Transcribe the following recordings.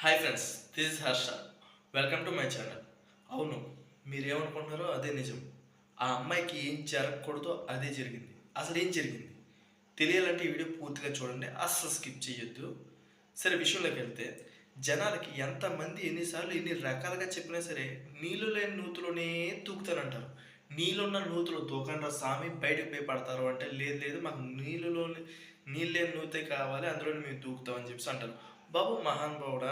Hi friends, this is Harsha. Welcome to my channel. అవును, మీరేమనుకుంటున్నారో అదే నిజం. ఆ అమ్మాయికి ఏం జరగకూడదో అదే జరిగింది. అసలు ఏం జరిగింది తెలియాలంటే ఈ వీడియో పూర్తిగా చూడండి, అస్సలు స్కిప్ చేయొద్దు. సరే, విషయంలోకి వెళ్తే జనాలకి ఎంతమంది ఎన్నిసార్లు ఎన్ని రకాలుగా చెప్పినా సరే నీళ్ళు లేని నూతులోనే తూకుతారంటారు. నీళ్ళున్న నూతులో దూకండ్రా స్వామి, బయటకు పోయి పడతారు అంటే లేదు లేదు, మాకు నీళ్ళు లేని నూతే కావాలి, అందులోనే మేము దూకుతామని చెప్పేసి అంటారు. బాబు మహానుభావుడా,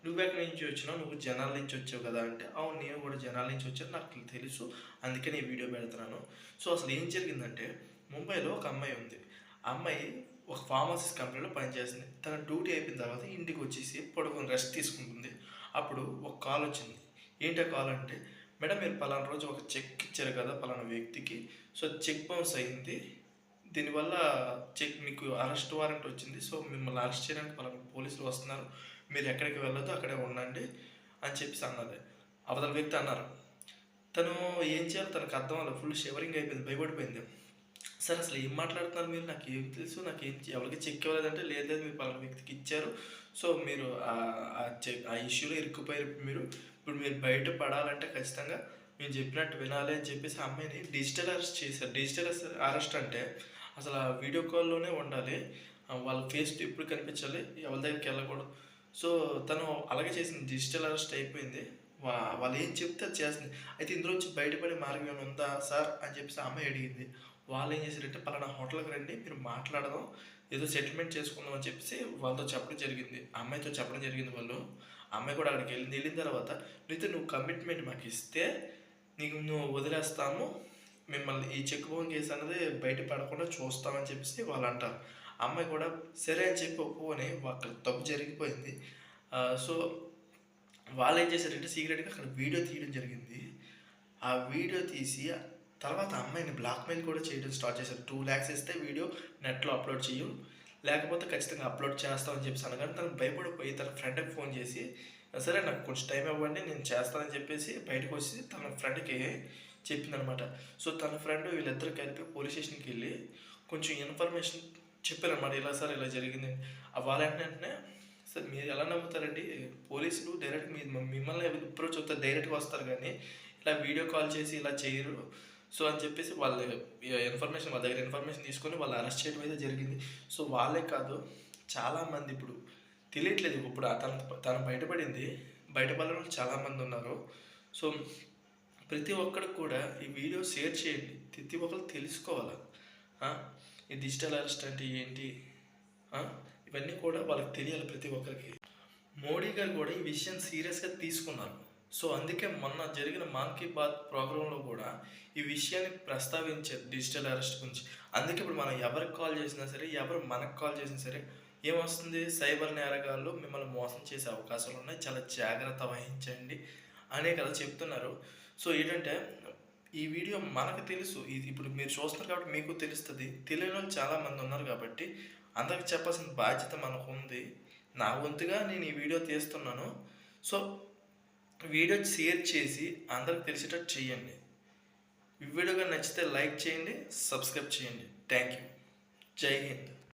నువ్వెక్కడి నుంచి వచ్చినావు? నువ్వు జనాల నుంచి వచ్చావు కదా అంటే, అవును నేను కూడా జనాల నుంచి వచ్చాను, నాకు తెలుసు, అందుకే నేను వీడియో పెడుతున్నాను. సో అసలు ఏం జరిగిందంటే, ముంబైలో ఒక అమ్మాయి ఉంది. ఆ అమ్మాయి ఒక ఫార్మసిస్ట్ కంపెనీలో పనిచేస్తుంది. తన డ్యూటీ అయిపోయిన తర్వాత ఇంటికి వచ్చేసి పడుకొని రెస్ట్ తీసుకుంటుంది. అప్పుడు ఒక కాల్ వచ్చింది. ఏంటి ఆ కాల్ అంటే, మేడం మీరు పలానా రోజు ఒక చెక్ ఇచ్చారు కదా పలానా వ్యక్తికి, సో చెక్ బౌన్స్ అయింది, దీనివల్ల చెక్ మీకు అరెస్ట్ వారెంట్ వచ్చింది, సో మిమ్మల్ని అరెస్ట్ చేయడానికి పలానా పోలీసులు వస్తున్నారు, మీరు ఎక్కడికి వెళ్ళొద్దు అక్కడే ఉండండి అని చెప్పేసి అన్నది. అవతల వ్యక్తి అన్నారు. తను ఏం చేయాలో తనకు అర్థం అవ్వలేదు, ఫుల్ షివరింగ్ అయిపోయింది, భయపడిపోయింది. సరే అసలు ఏం మాట్లాడుతున్నారు మీరు, నాకు ఏం తెలుసు, నాకేం ఎవరికి చెక్ ఇవ్వలేదంటే, లేదు లేదు మీరు పలానా వ్యక్తికి ఇచ్చారు, సో మీరు ఆ ఇష్యూలో ఇరుక్కుపోయారు, ఇప్పుడు మీరు బయట పడాలంటే ఖచ్చితంగా మేము చెప్పినట్టు వినాలి అని చెప్పేసి ఆ అమ్మాయిని డిజిటల్ అరెస్ట్ చేశారు. డిజిటల్ అరెస్ట్ అంటే అసలు ఆ వీడియో కాల్లోనే ఉండాలి, వాళ్ళ ఫేస్ ఎప్పుడు కనిపించాలి, ఎవరి దగ్గరికి వెళ్ళకూడదు. సో తను అలాగే చేసింది, డిజిటల్ అరెస్ట్ అయిపోయింది. వాళ్ళు ఏం చెప్తే అది చేస్తుంది. అయితే ఇందులోంచి బయటపడే మార్గం ఏమైనా ఉందా సార్ అని చెప్పేసి ఆ అమ్మాయి అడిగింది. వాళ్ళు ఏం చేశారంటే, పలానా హోటల్కి రండి, మీరు మాట్లాడదాం, ఏదో సెటిల్మెంట్ చేసుకుందాం అని చెప్పేసి వాళ్ళతో చెప్పడం జరిగింది, ఆ అమ్మాయితో చెప్పడం జరిగింది. వాళ్ళు ఆ అమ్మాయి కూడా అక్కడికి వెళ్ళిన తర్వాత, నువ్వు కమిట్మెంట్ మాకు ఇస్తే నువ్వు వదిలేస్తాము, మిమ్మల్ని ఈ చెక్ బౌన్ కేసు అనేది బయట పడకుండా చూస్తామని చెప్పేసి వాళ్ళు అంటారు. అమ్మాయి కూడా సరే అని చెప్పి ఒప్పుకొని అక్కడ తప్పు జరిగిపోయింది. సో వాళ్ళు ఏం చేశారంటే, సీక్రెట్గా అక్కడ వీడియో తీయడం జరిగింది. ఆ వీడియో తీసి తర్వాత అమ్మాయిని బ్లాక్మెయిల్ కూడా చేయడం స్టార్ట్ చేశారు. 2 lakhs ఇస్తే వీడియో నెట్లో అప్లోడ్ చేయు, లేకపోతే ఖచ్చితంగా అప్లోడ్ చేస్తామని చెప్పేసి అనగానే తను భయపడిపోయి తన ఫ్రెండ్కి ఫోన్ చేసి, సరే నాకు కొంచెం టైం ఇవ్వండి నేను చేస్తానని చెప్పేసి బయటకు వచ్చి తన ఫ్రెండ్కి చెప్పిందనమాట. సో తన ఫ్రెండ్ వీళ్ళిద్దరు కలిపి పోలీస్ స్టేషన్కి వెళ్ళి కొంచెం ఇన్ఫర్మేషన్ చెప్పారనమాట, ఇలా సార్ ఇలా జరిగింది. వాళ్ళంటే, సార్ మీరు ఎలా నమ్ముతారండి, పోలీసులు డైరెక్ట్ మిమ్మల్ని అప్రోచ్ అవుతారు, డైరెక్ట్గా వస్తారు, కానీ ఇలా వీడియో కాల్ చేసి ఇలా చేయరు. సో అని చెప్పేసి వాళ్ళ దగ్గర ఇన్ఫర్మేషన్ తీసుకొని వాళ్ళు అరెస్ట్ చేయడం అయితే జరిగింది. సో వాళ్ళే కాదు, చాలామంది ఇప్పుడు తెలియట్లేదు, ఇప్పుడు తను బయటపడింది, బయటపడిన వాళ్ళు చాలామంది ఉన్నారు. సో ప్రతి ఒక్కరికి కూడా ఈ వీడియో షేర్ చేయండి, ప్రతి ఒక్కరు తెలుసుకోవాలి ఈ డిజిటల్ అరెస్ట్ అంటే ఏంటి, ఇవన్నీ కూడా వాళ్ళకి తెలియాలి ప్రతి ఒక్కరికి. మోడీ గారు కూడా ఈ విషయం సీరియస్గా తీసుకున్నారు. సో అందుకే మొన్న జరిగిన మన్ కీ బాత్ ప్రోగ్రాంలో కూడా ఈ విషయాన్ని ప్రస్తావించారు, డిజిటల్ అరెస్ట్ గురించి. అందుకే ఇప్పుడు మనం ఎవరికి కాల్ చేసినా సరే, ఎవరు మనకు కాల్ చేసినా సరే ఏమొస్తుంది, సైబర్ నేరగాళ్ళు మిమ్మల్ని మోసం చేసే అవకాశాలు ఉన్నాయి, చాలా జాగ్రత్త వహించండి అనే కదా చెప్తున్నారు. సో ఏంటంటే, ఈ వీడియో మనకు తెలుసు, ఇది ఇప్పుడు మీరు చూస్తున్నారు కాబట్టి మీకు తెలుస్తుంది, తెలియని వాళ్ళు చాలామంది ఉన్నారు కాబట్టి అందరికి చెప్పాల్సిన బాధ్యత మనకు ఉంది. నా వంతుగా నేను ఈ వీడియో తీస్తున్నాను. సో వీడియో షేర్ చేసి అందరికి తెలిసేటట్టు చేయండి. ఈ వీడియో కానీ నచ్చితే లైక్ చేయండి, సబ్స్క్రైబ్ చేయండి. Thank you. జై హింద్.